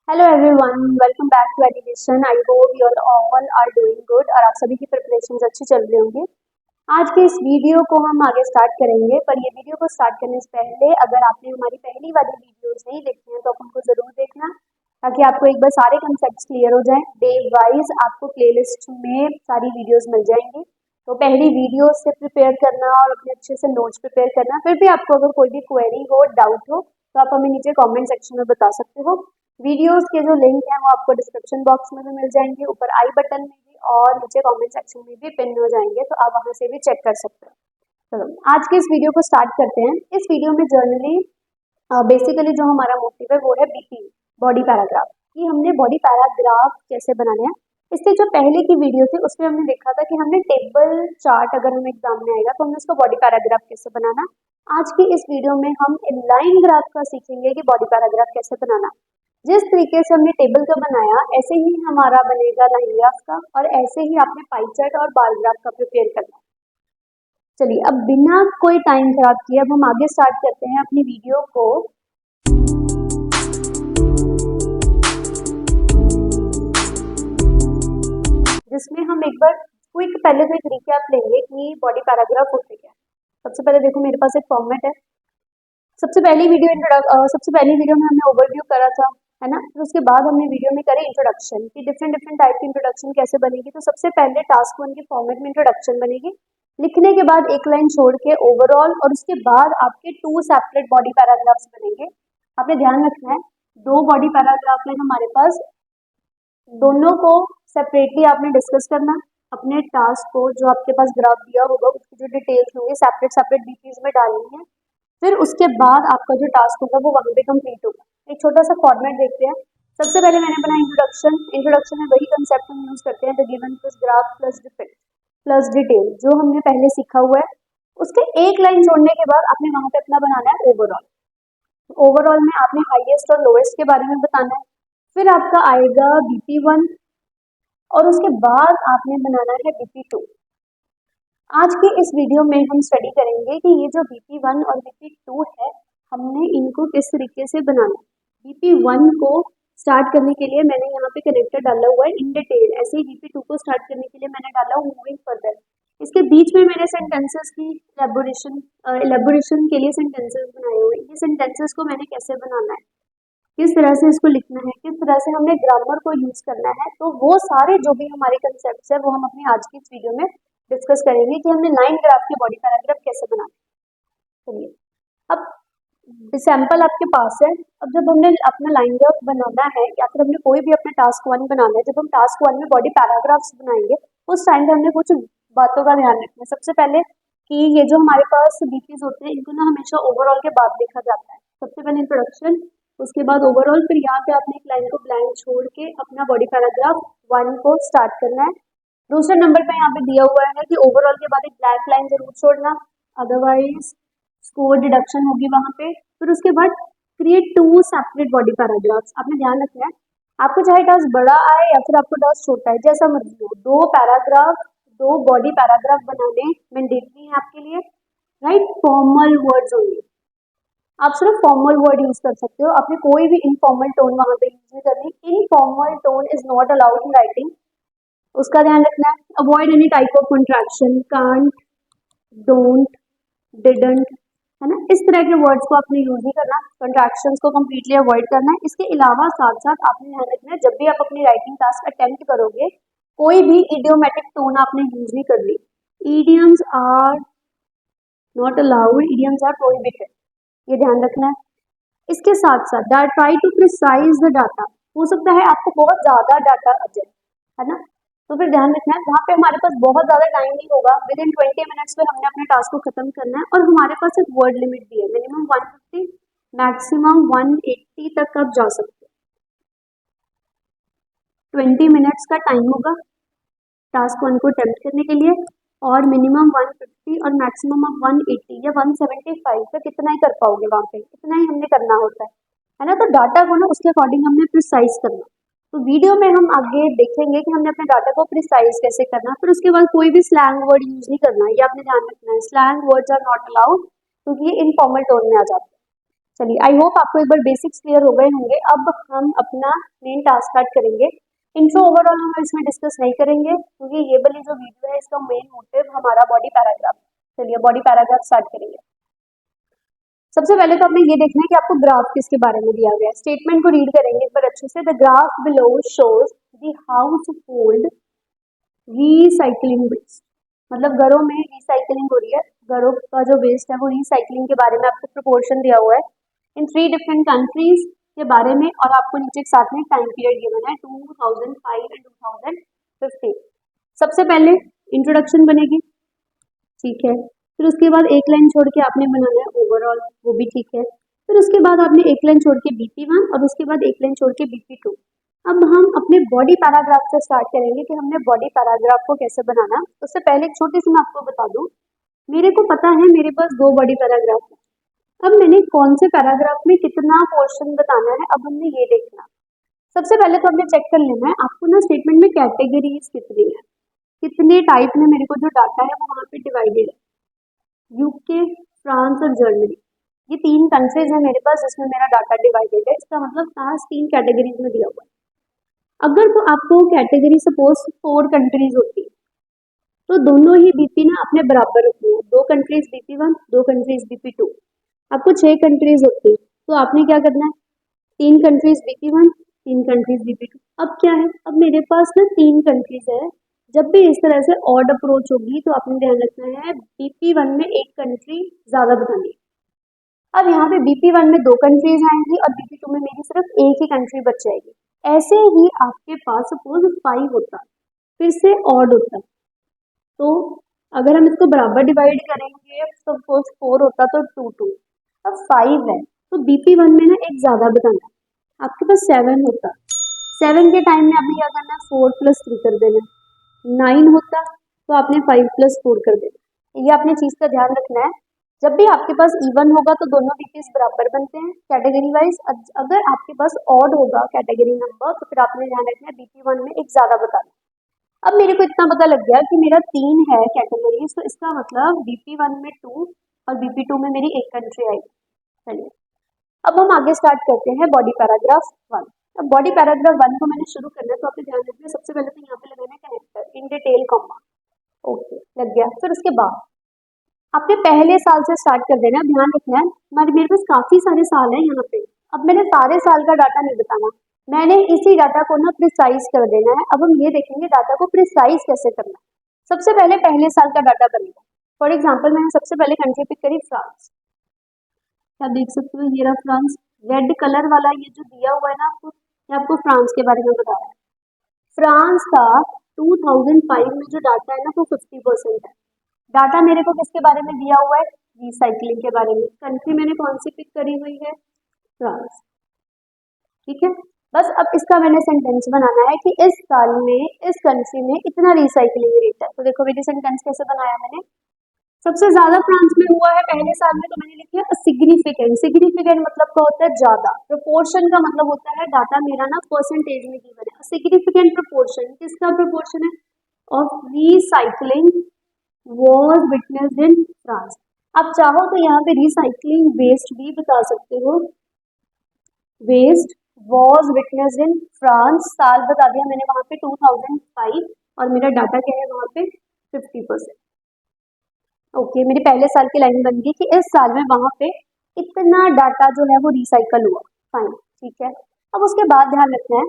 Hello everyone, welcome back to education. I hope you all are doing good और आप सभी की preparations अच्छी चल रही होंगी। आज के इस वीडियो को हम आगे स्टार्ट करेंगे, पर ये वीडियो को स्टार्ट करने से पहले अगर आपने हमारी पहली वाली वीडियोस नहीं देखी हैं तो आप उनको ज़रूर देखना, ताकि आपको एक बार सारे कंसेप्ट्स क्लियर हो जाएं। डे वाइज आपको प्लेलिस्ट में सारी वीडियोस मिल जाएंगी, तो पहली वीडियो से प्रिपेयर करना और अपने अच्छे से नोट्स प्रिपेयर करना। फिर भी आपको अगर कोई भी क्वेरी हो, डाउट हो, तो आप हमें नीचे कमेंट सेक्शन में बता सकते हो। वीडियोस के जो लिंक है वो आपको डिस्क्रिप्शन बॉक्स में भी मिल जाएंगे, ऊपर आई बटन में भी और नीचे कमेंट सेक्शन में भी पिन हो जाएंगे, तो आप वहां से भी चेक कर सकते हो। चलो आज के इस वीडियो को स्टार्ट करते हैं। इस वीडियो में जर्नली बेसिकली जो हमारा मोटिव है वो है बीपी, बॉडी पैराग्राफ, कि हमने बॉडी पैराग्राफ कैसे बनाने हैं। इससे जो पहले की वीडियो थी उसमें हमने देखा था कि हमने टेबल चार्ट अगर हमें एग्जाम में आएगा तो हमने उसको बॉडी पैराग्राफ कैसे बनाना। आज की इस वीडियो में हम लाइन ग्राफ का सीखेंगे कि बॉडी पैराग्राफ कैसे बनाना। जिस तरीके से हमने टेबल का बनाया ऐसे ही हमारा बनेगा लाइन ग्राफ का, और ऐसे ही आपने पाई चार्ट और बार ग्राफ का प्रिपेयर करना। चलिए अब बिना कोई टाइम खराब किए अब हम आगे स्टार्ट करते हैं अपनी वीडियो को। जिसमें हम एक बार क्विक पहले तो एक रिकैप लेंगे कि बॉडी पैराग्राफ होते क्या। सबसे पहले देखो मेरे पास एक फॉर्मेट है। सबसे पहली वीडियो में हमने ओवरव्यू करा था, है ना। फिर उसके बाद हमने वीडियो में करे इंट्रोडक्शन कि डिफरेंट डिफरेंट टाइप की इंट्रोडक्शन कैसे बनेगी। तो सबसे पहले टास्क 1 के फॉर्मेट में इंट्रोडक्शन बनेगी, लिखने के बाद एक लाइन छोड़ के ओवरऑल, और उसके बाद आपके 2 सेपरेट बॉडी पैराग्राफ्स बनेंगे। आपने ध्यान रखना है 2 बॉडी पैराग्राफ है हमारे पास, दोनों को सेपरेटली आपने डिस्कस करना। अपने टास्क को जो आपके पास ग्राफ दिया होगा उसकी जो डिटेल्स होंगे सेपरेट सेपरेट बीपीज में डालनी है। फिर उसके बाद आपका जो टास्क होगा वो वहां पे कंप्लीट होगा। एक छोटा सा फॉर्मेट देखते हैं। सबसे पहले मैंने बनाया इंट्रोडक्शन। इंट्रोडक्शन में वही कंसेप्ट हम यूज करते हैं, the given plus graph plus defect plus detail, जो हमने पहले सीखा हुआ है। उसके एक लाइन छोड़ने के बाद आपने वहां पे अपना बनाना है ओवरऑल। ओवरऑल में आपने हाईएस्ट और लोएस्ट के बारे में बताना है। फिर आपका आएगा BP1 और उसके बाद आपने बनाना है BP2। आज के इस वीडियो में हम स्टडी करेंगे कि ये जो BP1 और BP2 है हमने इनको किस तरीके से बनाना है। BP1 को स्टार्ट करने के लिए मैंने यहाँ पे कनेक्टर डाला हुआ है इन डिटेल, ऐसे ही BP2 को स्टार्ट करने के लिए मैंने डाला हुआ मूविंग फर्दर। इसके बीच में मैंने सेंटेंसेस की इलेबोरेशन के लिए सेंटेंसेस बनाए हुए। ये सेंटेंसेस को मैंने कैसे बनाना है, किस तरह से इसको लिखना है, किस तरह से हमने ग्रामर को यूज करना है, तो वो सारे जो भी हमारे कंसेप्ट है वो हम अपनी आज की इस वीडियो में डिस्कस करेंगे कि हमने लाइन ग्राफ के बॉडी पैराग्राफ कैसे बनाना है। चलिए अब सैंपल आपके पास है। अब जब हमने अपना लाइन ग्राफ बनाना है या फिर हमने कोई भी अपना टास्क 1 बनाना है, जब हम टास्क 1 में बॉडी पैराग्राफ्स बनाएंगे उस टाइम पे हमने कुछ बातों का ध्यान रखना है। सबसे पहले कि ये जो हमारे पास बीपीज होते हैं इनको ना हमेशा ओवरऑल के बाद लिखा जाता है। सबसे पहले इंट्रोडक्शन, उसके बाद ओवरऑल, फिर यहाँ पे आपने एक लाइन को ब्लैंक छोड़ के अपना बॉडी पैराग्राफ 1 को स्टार्ट करना है। दूसरे नंबर पे यहाँ पे दिया हुआ है कि ओवरऑल के बाद एक ब्लैंक लाइन जरूर छोड़ना, अदरवाइज स्कोर डिडक्शन होगी वहां पे। फिर उसके बाद क्रिएट 2 सेपरेट बॉडी पैराग्राफ्स। आपने ध्यान रखना है आपको चाहे टास्क बड़ा आए या फिर आपको टास्क छोटा है, जैसा मर्जी हो, 2 बॉडी पैराग्राफ बनाने मैंडेटरी है आपके लिए। राइट, फॉर्मल वर्ड्स होंगे, आप सिर्फ फॉर्मल वर्ड यूज कर सकते हो। आपने कोई भी इनफॉर्मल टोन वहां पे यूज नहीं करनी। Informal tone is not allowed in writing, उसका ध्यान रखना है। Avoid any type of contraction, can't, don't, didn't, है ना, इस तरह के वर्ड्स को आपने यूज नहीं करना। कंट्रैक्शंस को कंप्लीटली अवॉइड करना है। इसके अलावा साथ साथ आपने ध्यान रखना है जब भी आप अपनी राइटिंग टास्क अटेम्प्ट करोगे कोई भी इडियोमेटिक टोन आपने यूज नहीं करनी। Idioms are not allowed, idioms are prohibited, ये ध्यान रखना है। इसके साथ साथ try to precise the data. हो सकता है आपको बहुत ज्यादा डाटा आ जाए, है ना, तो फिर ध्यान रखना है वहाँ पे हमारे पास बहुत ज्यादा टाइम नहीं होगा। विद इन 20 मिनट्स में हमने अपने टास्क को खत्म करना है, और हमारे पास एक वर्ड लिमिट भी है, मिनिमम 150 मैक्सिमम 180 तक आप जा सकते हो। 20 मिनट्स का टाइम होगा टास्क 1 को अटेम्प्ट करने के लिए, और मिनिमम 150 और मैक्सिमम आप 180 या 175 तक इतना ही कर पाओगे। वहाँ पे इतना ही हमने करना होता है ना। तो डाटा को ना उसके अकॉर्डिंग हमने प्रिसाइज करना। तो वीडियो में हम आगे देखेंगे कि हमने अपने डाटा को प्रिसाइज कैसे करना। फिर उसके बाद कोई भी स्लैंग वर्ड यूज नहीं करना, ये आपने ध्यान रखना है। Slang words are not allowed क्योंकि ये इनफॉर्मल टोन में आ जाते हैं। चलिए, आई होप आपको एक बार बेसिक्स क्लियर हो गए होंगे। अब हम अपना मेन टास्क स्टार्ट करेंगे। इंट्रो ओवरऑल हम इसमें डिस्कस नहीं करेंगे क्योंकि ये वाली जो वीडियो है इसका मेन मोटिव हमारा बॉडी पैराग्राफ। चलिए बॉडी पैराग्राफ स्टार्ट करेंगे। सबसे पहले तो हमें ये देखना है कि आपको ग्राफ किसके बारे में दिया गया है। स्टेटमेंट को रीड करेंगे एक बार अच्छे से। The graph below shows the household recycling waste, मतलब घरों में रिसाइकलिंग हो रही है, घरों का जो वेस्ट है वो रिसाइकलिंग के बारे में आपको प्रोपोर्शन दिया हुआ है इन 3 डिफरेंट कंट्रीज के बारे में, और आपको नीचे साथ में टाइम पीरियड गिवन है 2005 एंड 2015। सबसे पहले इंट्रोडक्शन बनेगी, ठीक है। फिर उसके बाद एक लाइन छोड़ के आपने बनाना है ओवरऑल, वो भी ठीक है। फिर उसके बाद आपने एक लाइन छोड़ के BP1 और उसके बाद एक लाइन छोड़ के BP2। अब हम अपने बॉडी पैराग्राफ से स्टार्ट करेंगे कि हमने बॉडी पैराग्राफ को कैसे बनाना। उससे पहले एक छोटी सी मैं आपको बता दूं, मेरे को पता है मेरे पास 2 बॉडी पैराग्राफ है। अब मैंने कौन से पैराग्राफ में कितना पोर्शन बताना है, अब हमने ये देखना। सबसे पहले तो हमने चेक कर लेना है आपको ना स्टेटमेंट में कैटेगरीज कितनी है, कितने टाइप में मेरे को जो डाटा है वो वहाँ पे डिवाइडेड है। यूके, फ्रांस और जर्मनी, ये 3 कंट्रीज है मेरे पास जिसमें मेरा डाटा डिवाइडेड है। इसका मतलब टास्क 3 कैटेगरीज में दिया हुआ है। अगर तो आपको कैटेगरी सपोज 4 कंट्रीज होती तो दोनों ही बीपी ना अपने बराबर रखने हैं। 2 कंट्रीज BP1, 2 कंट्रीज BP2। आपको 6 कंट्रीज होती तो आपने क्या करना है, 3 कंट्रीज BP1, 3 कंट्रीज BP2। अब क्या है, अब मेरे पास ना 3 कंट्रीज है। जब भी इस तरह से ऑड अप्रोच होगी तो आपने ध्यान रखना है BP1 में एक कंट्री ज्यादा बतानी है। अब यहाँ पे BP1 में 2 कंट्रीज आएंगी और BP2 में मेरी सिर्फ एक ही कंट्री बच जाएगी। ऐसे ही आपके पास सपोज 5 होता, फिर से ऑड होता, तो अगर हम इसको बराबर डिवाइड करेंगे, सपोज 4 होता तो 2 2, अब 5 है तो BP1 में ना एक ज्यादा बताना है। आपके पास 7 होता, 7 के टाइम में आपने क्या करना है, 4 + 3 कर देना। 9 होता तो आपने 5 + 4 कर देना। ये आपने चीज का ध्यान रखना है। जब भी आपके पास इवन होगा तो दोनों बीपीज बराबर बनते हैं कैटेगरी वाइज। अगर आपके पास ऑड होगा कैटेगरी नंबर तो फिर आपने ध्यान रखना है BP1 में एक ज्यादा बताना। अब मेरे को इतना पता लग गया कि मेरा 3 है कैटेगरीज, तो इसका मतलब BP1 में 2 और BP2 में मेरी एक कंट्री आएगी। चलिए अब हम आगे स्टार्ट करते हैं बॉडी पैराग्राफ 1। अब बॉडी पैराग्राफ 1 को मैंने शुरू करना है तो आपने ध्यान रखना है सबसे पहले तो यहाँ पे लगाना है connector in detail comma, okay लग गया। फिर उसके बाद आपने पहले साल से स्टार्ट कर देना। ध्यान रखना है मेरे पास काफी सारे साल हैं यहाँ पे। अब मैंने सारे साल का डाटा नहीं बताना, मैंने इसी डाटा को ना प्रिसाइज कर देना है। अब हम ये देखेंगे डाटा को प्रिसाइज कैसे करना है। सबसे पहले पहले साल का डाटा बनेगा। फॉर एग्जाम्पल मैंने सबसे पहले कंट्री पिक करी फ्रांस। क्या देख सकते हो, ये रहा फ्रांस। रेड कलर वाला ये जो दिया हुआ है ना आपको, ये आपको फ्रांस के बारे में बता रहा है। फ्रांस का 2005 में जो डाटा है ना वो 50% है। डाटा मेरे को किसके बारे में दिया हुआ है, रिसाइकलिंग के बारे में। कंट्री मैंने कौन सी पिक करी हुई है, फ्रांस, ठीक है। बस अब इसका मैंने सेंटेंस बनाना है कि इस साल में इस कंट्री में इतना रिसाइकलिंग रेट है। तो देखो मेरी सेंटेंस कैसे बनाया मैंने, सबसे ज्यादा फ्रांस में हुआ है पहले साल में, तो मैंने लिखा सिग्निफिकेंट। सिग्निफिकेंट मतलब क्या होता है, ज्यादा। प्रोपोर्शन का मतलब होता है डाटा मेरा ना परसेंटेज में गिवन है। सिग्निफिकेंट प्रोपोर्शन किसका प्रोपोर्शन है, of recycling was witnessed in France. आप चाहो तो यहाँ पे रिसाइकलिंग वेस्ट भी बता सकते हो, waste was witnessed in France. साल बता दिया मैंने वहां पे 2005 और मेरा डाटा क्या है वहां पे 50%। ओके मेरी पहले साल की लाइन बन गई कि इस साल में वहां पे इतना डाटा जो है वो रिसाइकल हुआ, फाइन, ठीक है। अब उसके बाद ध्यान रखना है,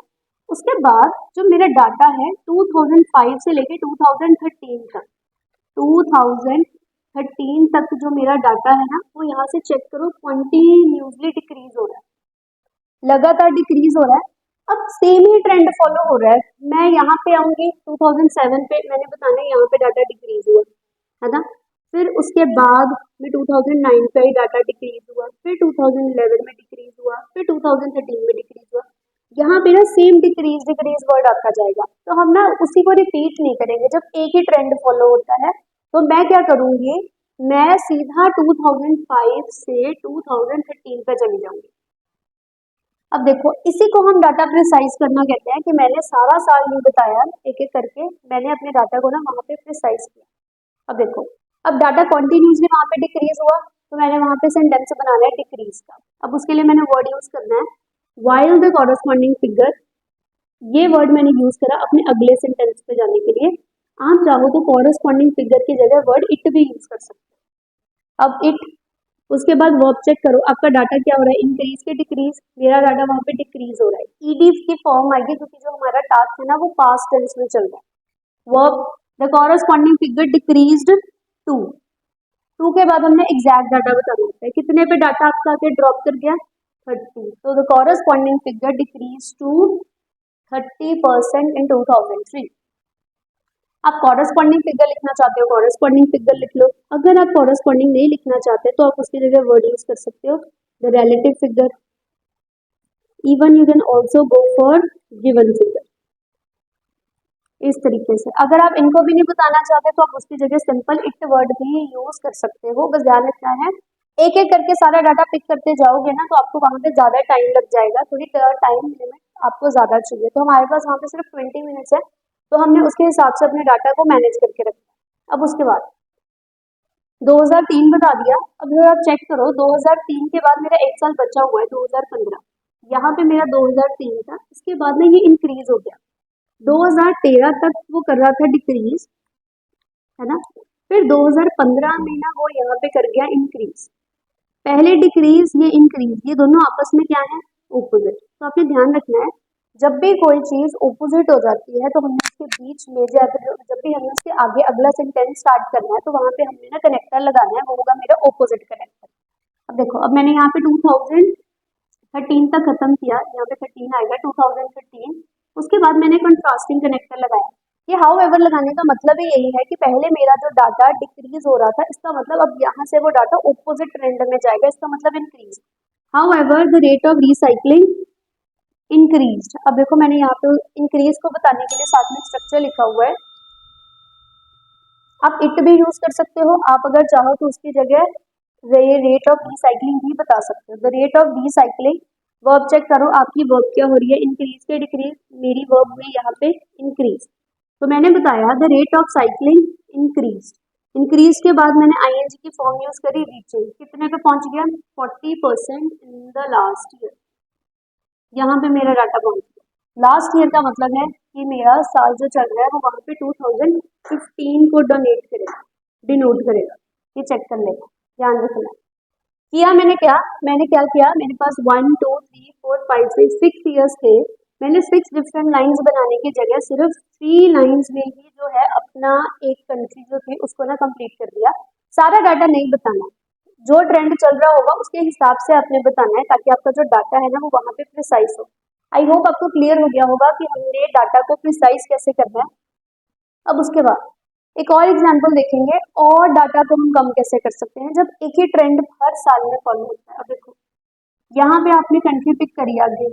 उसके बाद जो मेरा डाटा है 2005 से लेके 2013 तक, 2013 तक जो मेरा डाटा है ना वो यहाँ से चेक करो कंटिन्यूसली डिक्रीज हो रहा है, लगातार डिक्रीज हो रहा है। अब सेम ही ट्रेंड फॉलो हो रहा है। मैं यहाँ पे आऊंगी 2007 पे, मैंने बताना है यहाँ पे डाटा डिक्रीज हुआ है ना। फिर उसके बाद में 2009 का ही डाटा डिक्रीज हुआ, फिर 2011 में डिक्रीज हुआ, फिर 2013 में डिक्रीज हुआ। यहाँ पे ना सेम डिक्रीज डिक्रीज वर्ड आता जाएगा, तो हम ना उसी को रिपीट नहीं करेंगे। जब एक ही ट्रेंड फॉलो होता है तो मैं क्या करूंगी, मैं सीधा 2005 से 2013 पे चली जाऊंगी। अब देखो इसी को हम डाटा प्रिसाइज करना कहते हैं कि मैंने सारा साल नहीं बताया, एक एक करके मैंने अपने डाटा को ना वहां पे प्रिसाइज किया। अब देखो अब डाटा कॉन्टिन्यूसली वहां पे डिक्रीज हुआ तो मैंने वहाँ पे सेंटेंस बनाना है डिक्रीज का। अब उसके लिए मैंने वर्ड यूज करना है वाइल द कॉरस्पॉन्डिंग फिगर। ये वर्ड मैंने यूज करा अपने अगले सेंटेंस पे जाने के लिए। आप चाहो तो कॉरस्पॉन्डिंग फिगर की जगह वर्ड इट भी यूज कर सकते हो। अब इट, उसके बाद वर्ब चेक करो आपका डाटा क्या हो रहा है, इंक्रीज के डिक्रीज। मेरा डाटा वहाँ पे डिक्रीज हो रहा है, ईडी की फॉर्म आएगी क्योंकि जो हमारा टास्क है ना वो पास्ट टेंस में चल रहा है। Verb the corresponding figure decreased to. To के बाद हमने एग्जैक्ट डाटा बताना होता है, कितने पे डाटा आपका आके ड्रॉप कर गया 30। तो the corresponding figure decrease to 30% in 2003। आप कॉरस्पॉन्डिंग फिगर लिखना चाहते हो कॉरस्पॉन्डिंग फिगर लिख लो। अगर आप कॉरस्पॉन्डिंग नहीं लिखना चाहते तो आप उसकी जगह वर्ड यूज कर सकते हो the relative figure. Even you can also go for given figure. इस तरीके से अगर आप इनको भी नहीं बताना चाहते तो आप उसकी जगह सिंपल इट वर्ड भी यूज कर सकते हो। बस ध्यान रखना है एक एक करके सारा डाटा पिक करते जाओगे ना तो आपको वहां पे ज्यादा टाइम लग जाएगा, थोड़ी टाइम लिमिट आपको ज्यादा चाहिए। तो हमारे पास वहाँ पे सिर्फ 20 मिनट्स है, तो हमने उसके हिसाब से अपने डाटा को मैनेज करके रखा है। अब उसके बाद 2003 बता दिया। अब अगर आप चेक करो 2003 के बाद मेरा एक साल बचा हुआ है 2015। यहाँ पे मेरा 2003 था, इसके बाद में ये इंक्रीज हो गया। 2013 तक वो कर रहा था डिक्रीज, है ना। फिर 2015 में ना वो यहाँ पे कर गया इंक्रीज। पहले डिक्रीज ये इंक्रीज, ये दोनों आपस में क्या है, ओपोजिट। तो आपने ध्यान रखना है जब भी कोई चीज ओपोजिट हो जाती है तो हमें उसके बीच में जब भी हमें उसके आगे अगला सेंटेंस स्टार्ट करना है तो वहां पे हमने ना कनेक्टर लगाना है, वो होगा मेरा ओपोजिट कनेक्टर। अब देखो, अब मैंने यहाँ पे 2013 तक खत्म किया, यहाँ पे 13 आएगा 2015। उसके बाद मैंने कंट्रास्टिंग कनेक्टर लगाया। ये हाउ एवर लगाने का मतलब ही यही है कि पहले मेरा जो डाटा डिक्रीज हो रहा था, इसका मतलब अब यहाँ से वो डाटा ऑपोजिट ट्रेंड में जाएगा, इसका मतलब increase. How ever the rate of recycling increase. अब देखो मैंने यहाँ पे इंक्रीज को बताने के लिए साथ में स्ट्रक्चर लिखा हुआ है। आप इट भी यूज कर सकते हो, आप अगर चाहो तो उसकी जगह रेट ऑफ रिसाइकलिंग भी बता सकते हो। The rate of recycling, verb check करो आपकी वर्ब क्या हो रही है, इंक्रीज के डिक्रीज। मेरी वर्ब हुई यहाँ पे इंक्रीज, तो मैंने बताया the rate of cycling increase. Increase के बाद मैंने आईएनजी की फॉर्म यूज करी रीचिंग, कितने पे पहुंच गया 40% इन द लास्ट ईयर। यहाँ पे मेरा डाटा पहुंच गया। लास्ट ईयर का मतलब है कि मेरा साल जो चल रहा है वो वहां पे 2015 को डिनोट करेगा। ये चेक कर लेगा, ध्यान रखना। किया मैंने क्या किया, मेरे पास 1 2 3 4 5 6 ईयर्स थे। मैंने 6 डिफरेंट लाइंस बनाने की जगह सिर्फ 3 लाइंस में ही जो है अपना एक कंट्री जो थी उसको ना कंप्लीट कर दिया। सारा डाटा नहीं बताना, जो ट्रेंड चल रहा होगा उसके हिसाब से आपने बताना है ताकि आपका जो डाटा है ना वो वहां पे प्रिसाइज हो। आई होप आपको क्लियर हो गया होगा कि हमने डाटा को प्रिसाइज कैसे करना है। अब उसके बाद एक और एग्जांपल देखेंगे, और डाटा को हम कम कैसे कर सकते हैं जब एक ही ट्रेंड हर साल में फॉलो होता है। अब देखो यहाँ पे आपने कंट्री पिक करी आगे,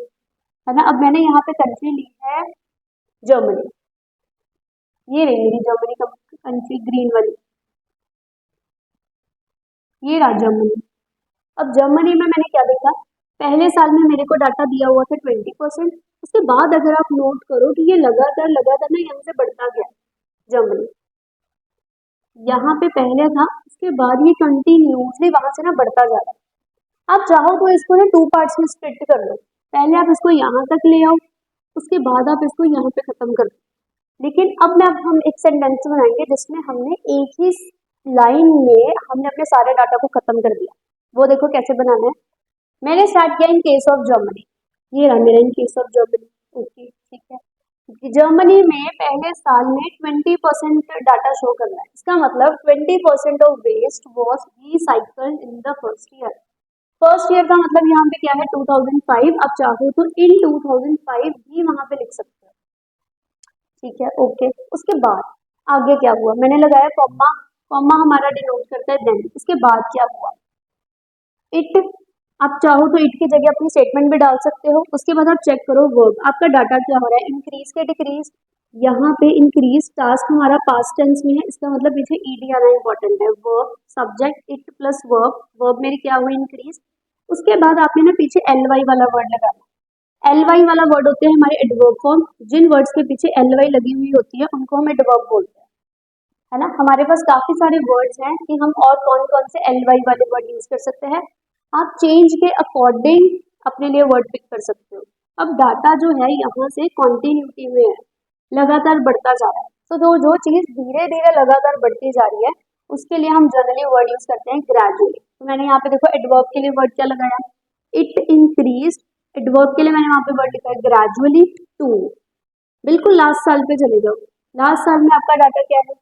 है ना। अब मैंने यहाँ पे कंट्री ली है जर्मनी, ये रही मेरी जर्मनी कंट्री ग्रीन वाली, ये रहा जर्मनी। अब जर्मनी में मैंने क्या देखा, पहले साल में मेरे को डाटा दिया हुआ था 20%। उसके बाद अगर आप नोट करो कि ये लगातार लगातार ना यहाँ से बढ़ता गया जर्मनी, यहाँ पे पहले था, उसके बाद ये कंटिन्यूसली वहां से ना बढ़ता जा रहा है। आप चाहो तो इसको ना 2 पार्ट्स में स्प्लिट कर लो, पहले आप इसको यहाँ तक ले आओ, उसके बाद आप इसको यहाँ पे खत्म कर दो। लेकिन अब हम एक सेंटेंस बनाएंगे जिसमें हमने एक ही लाइन में हमने अपने सारे डाटा को खत्म कर दिया। वो देखो कैसे बनाना है। मैंने स्टार्ट किया इन केस ऑफ जर्मनी, ये रहा मेरा in case of Germany. Okay ठीक है, जर्मनी में पहले साल में 20% डाटा शो कर रहा है, इसका मतलब 20% of waste was recycled in the first year. First year का मतलब यहाँ पे क्या है 2005। आप चाहो तो इन 2005 भी वहां पे लिख सकते हो, ठीक है। ओके, उसके बाद आगे क्या हुआ, मैंने लगाया कॉमा, कॉमा हमारा डिनोट करता है देन। इसके बाद क्या हुआ, इट। आप चाहो तो इट की जगह अपनी स्टेटमेंट भी डाल सकते हो। उसके बाद आप चेक करो वर्ब, आपका डाटा क्या हो रहा है, इंक्रीज के डिक्रीज। यहाँ पे इंक्रीज टास्क हमारा पास्ट टेंस में है, इसका मतलब पीछे ईडी आना इंपॉर्टेंट है। Verb subject it plus verb, verb मेरी क्या हुई इंक्रीज। उसके बाद आपने ना पीछे एल वाई वाला वर्ड लगाना। एल वाई वाला वर्ड होते हैं हमारे एडवर्ब फॉर्म, जिन वर्ड्स के पीछे एल वाई लगी हुई होती है उनको हम एडवर्ब बोलते हैं। है ना। हमारे पास काफी सारे वर्ड्स हैं कि हम और कौन कौन से एल वाई वाले वर्ड यूज कर सकते हैं। आप चेंज के अकॉर्डिंग अपने लिए वर्ड पिक कर सकते हो। अब डाटा जो है यहाँ से कॉन्टिन्यूटी में है, लगातार बढ़ता जा रहा है। तो जो चीज धीरे धीरे लगातार बढ़ती जा रही है उसके लिए हम जनरली वर्ड यूज करते हैं ग्रेजुअली। तो मैंने यहाँ पे देखो एडवर्ब के लिए वर्ड क्या लगाया, इट इंक्रीज। एडवर्ब के लिए मैंने वहां पे वर्ड लिखा है ग्रेजुअली टू। बिल्कुल लास्ट साल पे चले जाओ, लास्ट साल में आपका डाटा क्या है,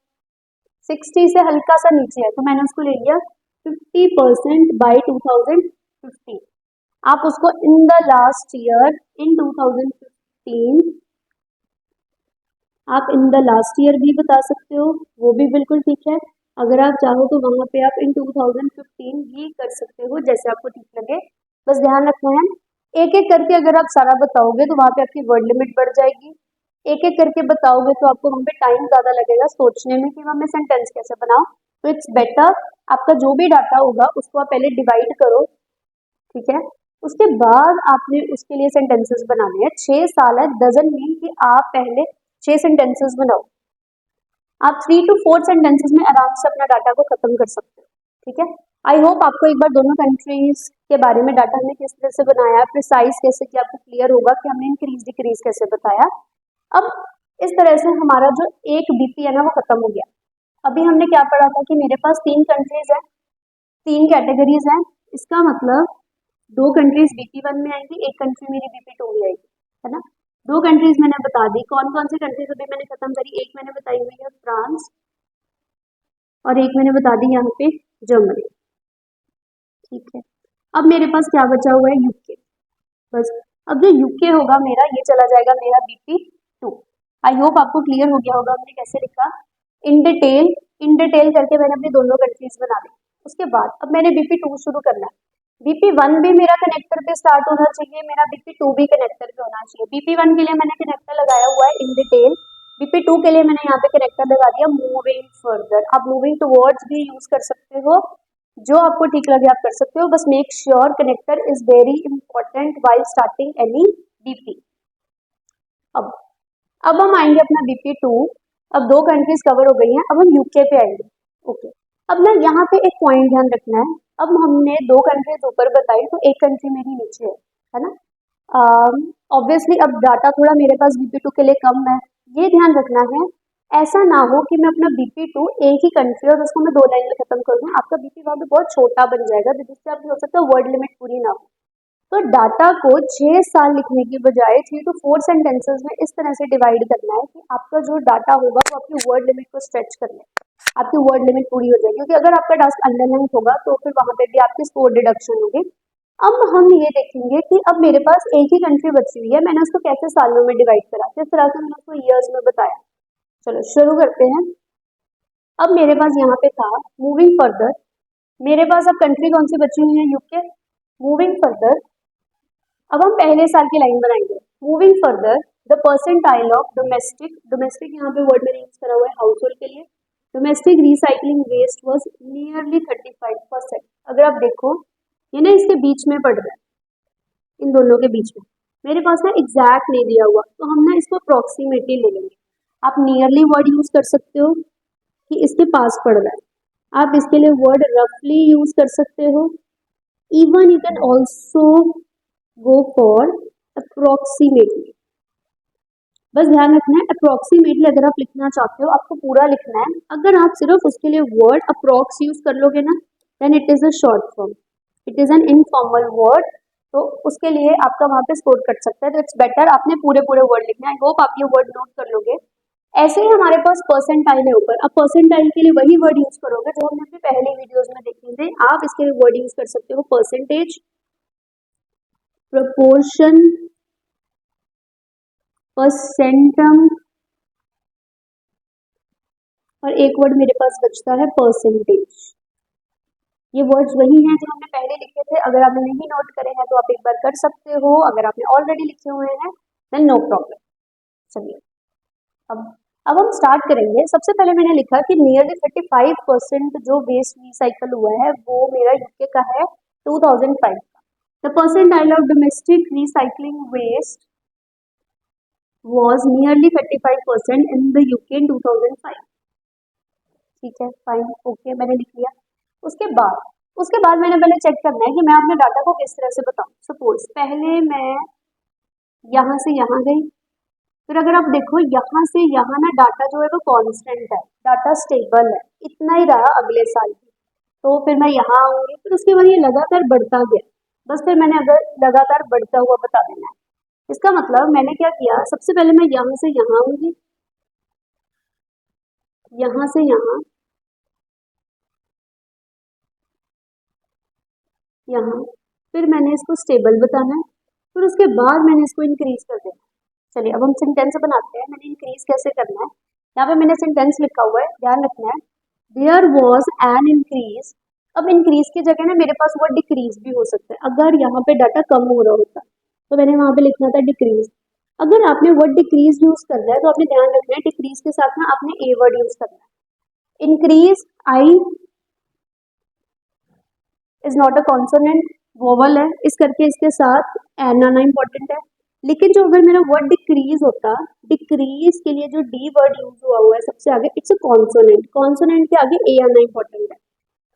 60 से हल्का सा नीचे है, तो मैंने उसको ले लिया 50% बाई 2015। आप उसको in the last year in 2015, आप इन द लास्ट ईयर भी बता सकते हो, वो भी बिल्कुल ठीक है। अगर आप चाहो तो वहां पे आप इन 2015 भी कर सकते हो, जैसे आपको ठीक लगे। बस ध्यान रखना है, एक एक करके अगर आप सारा बताओगे तो वहां पे आपकी वर्ड लिमिट बढ़ जाएगी। एक एक करके बताओगे तो आपको वहां पे टाइम ज्यादा लगेगा सोचने में कि मैं सेंटेंस कैसे बनाऊं। तो इट्स बेटर आपका जो भी डाटा होगा उसको आप पहले डिवाइड करो, ठीक है। उसके बाद आपने उसके लिए सेंटेंसेस बनाने हैं। 6 साल है डजंट मीन कि आप पहले 6 सेंटेंसेस बनाओ। आप 3 to 4 सेंटेंसेस में आराम से अपना डाटा को खत्म कर सकते हो, ठीक है। आई होप आपको एक बार दोनों कंट्रीज के बारे में डाटा हमने किस तरह से बनाया, प्रिसाइज कैसे किया, आपको क्लियर होगा कि हमने इंक्रीज डिक्रीज कैसे बताया। अब इस तरह से हमारा जो एक बीपी है ना वो खत्म हो गया। अभी हमने क्या पढ़ा था कि मेरे पास 3 कंट्रीज है, 3 कैटेगरीज हैं। इसका मतलब 2 कंट्रीज BP1 में आएंगी, एक कंट्री मेरी BP2 में आएगी, है ना। 2 कंट्रीज मैंने बता दी। कौन कौन सी कंट्रीज अभी मैंने खत्म करी, एक मैंने बताई हुई है फ्रांस और एक मैंने बता दी यहाँ पे जर्मनी, ठीक है। अब मेरे पास क्या बचा हुआ है, यूके। बस अब जो यूके होगा मेरा, ये चला जाएगा मेरा BP2। आई होप आपको क्लियर हो गया होगा हमने कैसे लिखा। इन डिटेल करके मैंने अपनी दोनों कंट्रीज बना दी। उसके बाद अब मैंने BP2 शुरू करना है। BP1 भी मेरा कनेक्टर पे स्टार्ट होना चाहिए, मेरा BP2 भी कनेक्टर पे होना चाहिए। BP1 के लिए मैंने कनेक्टर लगाया हुआ है इन डिटेल, BP2 के लिए मैंने यहाँ पे कनेक्टर लगा दिया मूविंग फर्दर। आप मूविंग टुवर्ड्स भी यूज कर सकते हो, जो आपको ठीक लगे आप कर सकते हो। बस make sure connector is very important while starting any BP। अब हम आएंगे अपना BP2। अब 2 कंट्रीज कवर हो गई हैं, अब हम यूके पे आएंगे। ओके, अब ना यहाँ पे एक पॉइंट ध्यान रखना है। अब हमने 2 कंट्रीज ऊपर बताई तो एक कंट्री मेरी नीचे है ना। ऑब्वियसली अब डाटा थोड़ा मेरे पास BP2 के लिए कम है, ये ध्यान रखना है। ऐसा ना हो कि मैं अपना BP2 एक ही कंट्री और उसको मैं 2 लाइन में खत्म कर दूं, आपका BP वहां पे बहुत छोटा बन जाएगा, जिससे आपकी हो सकता है वर्ड लिमिट पूरी ना हो। तो डाटा को 6 साल लिखने की बजाय 3 to 4 सेंटेंसेस में इस तरह से डिवाइड करना है कि आपका जो डाटा होगा वो अपनी वर्ड लिमिट को स्ट्रेच कर ले, आपकी वर्ड लिमिट पूरी हो जाएगी। क्योंकि अगर आपका टास्क अंडरलाइन होगा तो फिर वहां पे भी आपकी स्कोर डिडक्शन होगी। अब हम ये देखेंगे कि अब मेरे पास एक ही कंट्री बची हुई है, मैंने उसको कैसे सालों में डिवाइड करा, किस तरह से मैंने उसको ईयर्स में बताया। चलो शुरू करते हैं। अब मेरे पास यहाँ पे था मूविंग फर्दर, मेरे पास अब कंट्री कौन सी बची हुई है, यूके। मूविंग फर्दर, अब हम पहले साल की लाइन बनाएंगे। Moving further the percentile of domestic, domestic यहाँ पे वर्ड मैंने यूज करा हुआ है हाउस होल्ड के लिए। Domestic recycling waste was nearly 35%। अगर आप देखो ये ना इसके बीच में पड़ रहा है, इन दोनों के बीच में। मेरे पास ना एग्जैक्ट नहीं दिया हुआ, तो हम ना इसको अप्रोक्सीमेटली ले लेंगे। आप नियरली वर्ड यूज कर सकते हो कि इसके पास पड़ रहा है, आप इसके लिए वर्ड रफली यूज कर सकते हो। Even you can also go for approximately. बस ध्यान रखना है अप्रोक्सीमेटली अगर आप लिखना चाहते हो आपको पूरा लिखना है। अगर आप सिर्फ उसके लिए वर्ड अप्रोक्स यूज कर लोगे ना, then it is a short form, it is an informal word, तो उसके लिए आपका वहां पे स्कोर कट सकता है। तो इट्स बेटर आपने पूरे पूरे वर्ड लिखना है। आई होप आप ये वर्ड नोट कर लोगे। ऐसे ही हमारे पास परसेंटाइल है ऊपर। अब परसेंटाइल के लिए वही वर्ड यूज करोगे जो हमने अपनी पहली वीडियोस में देखे थे। आप इसके लिए वर्ड यूज कर सकते हो परसेंटेज, प्रपोर्शन, परसेंटम, और एक वर्ड मेरे पास बचता है परसेंटेज। ये वर्ड्स वही हैं जो हमने पहले लिखे थे। अगर आपने नहीं नोट करे हैं तो आप एक बार कर सकते हो, अगर आपने ऑलरेडी लिखे हुए हैं देन नो प्रॉब्लम। चलिए अब हम स्टार्ट करेंगे। सबसे पहले मैंने लिखा कि नियरली 35% जो वेस्ट रिसाइकल हुआ है वो मेरा यूके का है 2005 का। The percentile of domestic recycling waste was nearly 35% in the UK in 2005. ठीक है, फाइन, ओके, मैंने लिख लिया। उसके बाद मैंने पहले चेक करना है कि मैं अपने डाटा को किस तरह से बताऊं। सपोज पहले मैं यहाँ से यहाँ गई, फिर अगर आप देखो यहाँ से यहाँ ना डाटा जो है वो कांस्टेंट है, डाटा स्टेबल है, इतना ही रहा अगले साल भी। तो फिर मैं यहाँ आऊंगी, फिर उसके बाद ये लगातार बढ़ता गया। बस फिर मैंने अगर लगातार बढ़ता हुआ बता देना है। इसका मतलब मैंने क्या किया, सबसे पहले मैं यहाँ से यहाँ आऊंगी, यहाँ से यहाँ, यहाँ, फिर मैंने इसको स्टेबल बताना है, फिर उसके बाद मैंने इसको इंक्रीज कर देना है। चलिए अब हम सेंटेंस बनाते हैं। मैंने इंक्रीज कैसे करना है, यहाँ पे मैंने सेंटेंस लिखा हुआ है, ध्यान रखना है। There was an increase. अब इंक्रीज की जगह ना मेरे पास वर्ड डिक्रीज भी हो सकता है। अगर यहाँ पे डाटा कम हो रहा होता तो मैंने वहां पे लिखना था डिक्रीज। अगर आपने वर्ड डिक्रीज यूज करना है तो आपने ध्यान रखना है डिक्रीज के साथ ना आपने ए वर्ड यूज करना है। Increase I is not a consonant, vowel है, इस करके इसके साथ एन आना इंपॉर्टेंट है। लेकिन जो अगर मेरा वर्ड डिक्रीज होता, डिक्रीज के लिए जो डी वर्ड यूज हुआ है सबसे आगे, इट्स अ कॉन्सोनेंट, कॉन्सोनेंट के आगे ए आना इंपॉर्टेंट है।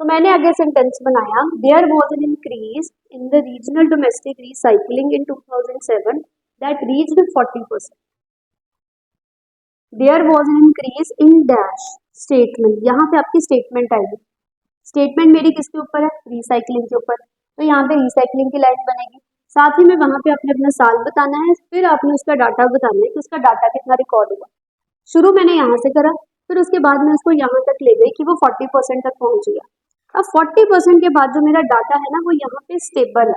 तो मैंने आगे सेंटेंस बनाया, there was an increase in the regional domestic recycling in 2007 that reached 40%। There was an increase in dash statement, यहाँ पे आपकी स्टेटमेंट आएगी। स्टेटमेंट मेरी किसके ऊपर है, रिसाइकलिंग के ऊपर, तो यहाँ पे रिसाइकलिंग की लाइन बनेगी। साथ ही में वहां पे आपने अपना साल बताना है, फिर आपने उसका डाटा बताना है कि उसका डाटा कितना रिकॉर्ड हुआ। शुरू मैंने यहाँ से करा, फिर उसके बाद मैं उसको यहाँ तक ले गई कि वो 40% तक पहुंच गया। अब 40% के बाद जो मेरा डाटा है ना वो यहाँ पे स्टेबल है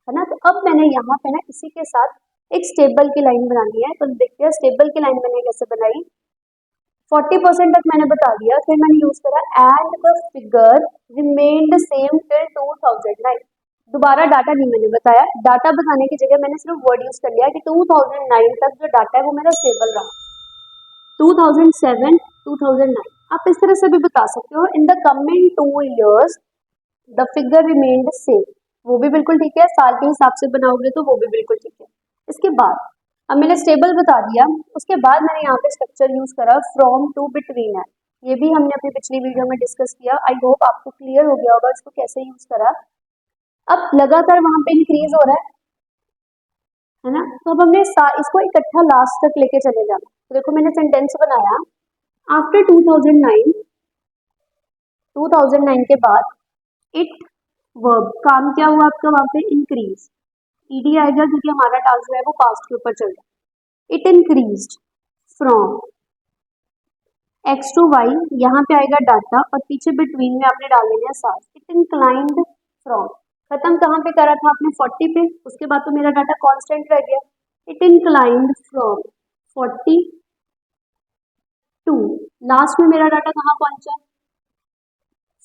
ना। तो अब मैंने यहाँ पे ना इसी के साथ एक स्टेबल की लाइन बनानी है। तो देखते हैं स्टेबल की लाइन मैंने कैसे बनाई। 40% तक मैंने बता दिया, फिर मैंने यूज करा and the figure remained same till 2009। दोबारा डाटा नहीं मैंने बताया, डाटा बताने की जगह मैंने सिर्फ वर्ड यूज कर लिया कि 2009 तक जो डाटा है वो मेरा स्टेबल रहा। 2007, 2009 आप इस तरह से भी बता सकते हो। In the coming 2 years the figure remained same, वो भी बिल्कुल ठीक है। साल के हिसाब से बनाओगे तो वो भी बिल्कुल ठीक है। इसके बाद अब मैंने स्टेबल बता दिया, उसके बाद मैंने यहाँ पे स्ट्रक्चर यूज करा फ्रॉम टू बिटवीन है। ये भी हमने अपनी पिछली वीडियो में डिस्कस किया। आई होप आपको क्लियर हो गया होगा इसको कैसे यूज करा। अब लगातार वहां पे इंक्रीज हो रहा है ना, तो अब हमने इसको इकट्ठा लास्ट तक लेके चले जाना। तो देखो मैंने सेंटेंस बनाया, आफ्टर 2009 के बाद इट वर्ब, काम क्या हुआ आपका वहां पे, इंक्रीज। ईडी आएगा क्योंकि हमारा टास्क जो है वो पास्ट के ऊपर चल रहा है। It increased from X to Y, यहाँ पे आएगा डाटा और पीछे बिटवीन में आपने डाल देना है साथ। इट इंक्लाइंड फ्रॉम, खत्म कहाँ पे करा था आपने 40 पे, उसके बाद तो मेरा डाटा कांस्टेंट रह गया। It inclined from 40 to, last में मेरा डाटा कहाँ पहुंचा,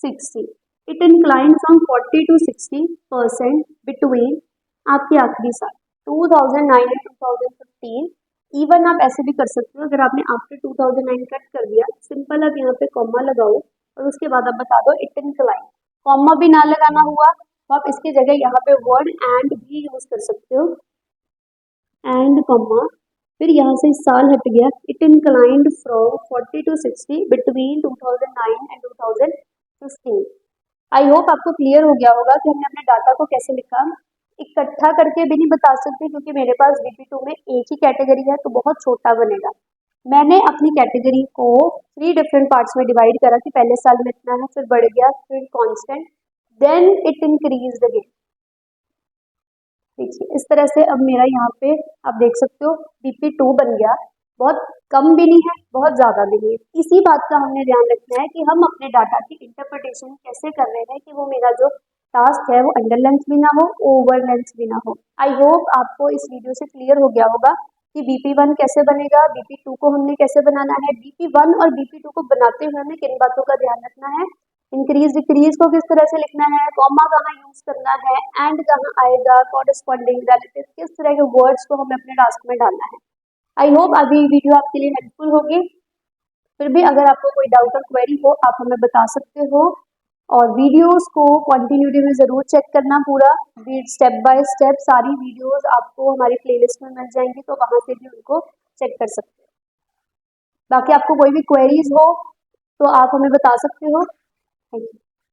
60। It inclined from 40 to 60% between आपके आखिरी साल 2009 एंड 2015। इवन आप ऐसे भी कर सकते हो, अगर आपने आफ्टर 2009 कट कर दिया, सिंपल आप यहाँ पे कॉमा लगाओ और उसके बाद आप बता दो इट इंक्लाइन। कॉमा भी ना लगाना हुआ तो आप इसकी जगह यहाँ पे वर्ड एंड भी यूज कर सकते हो, एंड कॉमा, फिर यहाँ से साल हट गया। It inclined from 40 to 60 between 2009 and 2015। I hope आपको क्लियर हो गया होगा कि हमने अपने डाटा को कैसे लिखा। इकट्ठा करके भी नहीं बता सकते क्योंकि मेरे पास BP2 में एक ही कैटेगरी है तो बहुत छोटा बनेगा। मैंने अपनी कैटेगरी को 3 डिफरेंट पार्ट्स में डिवाइड करा कि पहले साल में इतना है, फिर बढ़ गया, फिर constant, then it increased again. देखिए इस तरह से अब मेरा यहाँ पे आप देख सकते हो BP2 बन गया। बहुत कम भी नहीं है, बहुत ज्यादा भी नहीं है। इसी बात का हमने ध्यान रखना है कि हम अपने डाटा की इंटरप्रिटेशन कैसे कर रहे हैं कि वो मेरा जो टास्क है वो अंडर लेंथ भी ना हो, ओवर लेंथ भी ना हो। आई होप आपको इस वीडियो से क्लियर हो गया होगा कि BP1 कैसे बनेगा, BP2 को हमने कैसे बनाना है, BP1 और BP2 को बनाते हुए हमें किन बातों का ध्यान रखना है, इंक्रीज डिक्रीज को किस तरह से लिखना है, कॉमा कहाँ यूज करना है, एंड कहाँ आएगा, कॉरेस्पॉन्डिंग, रिलेटिव, किस तरह के वर्ड्स को हमें अपने टास्क में डालना है। आई होप अभी वीडियो आपके लिए हेल्पफुल होगी। फिर भी अगर आपको कोई डाउट और क्वेरी हो आप हमें बता सकते हो, और वीडियोस को कंटिन्यूटी में ज़रूर चेक करना पूरा, स्टेप बाय स्टेप सारी वीडियोस आपको हमारी प्लेलिस्ट में मिल जाएंगी, तो वहाँ से भी उनको चेक कर सकते हो। बाकी आपको कोई भी क्वेरीज हो तो आप हमें बता सकते हो। Thank you.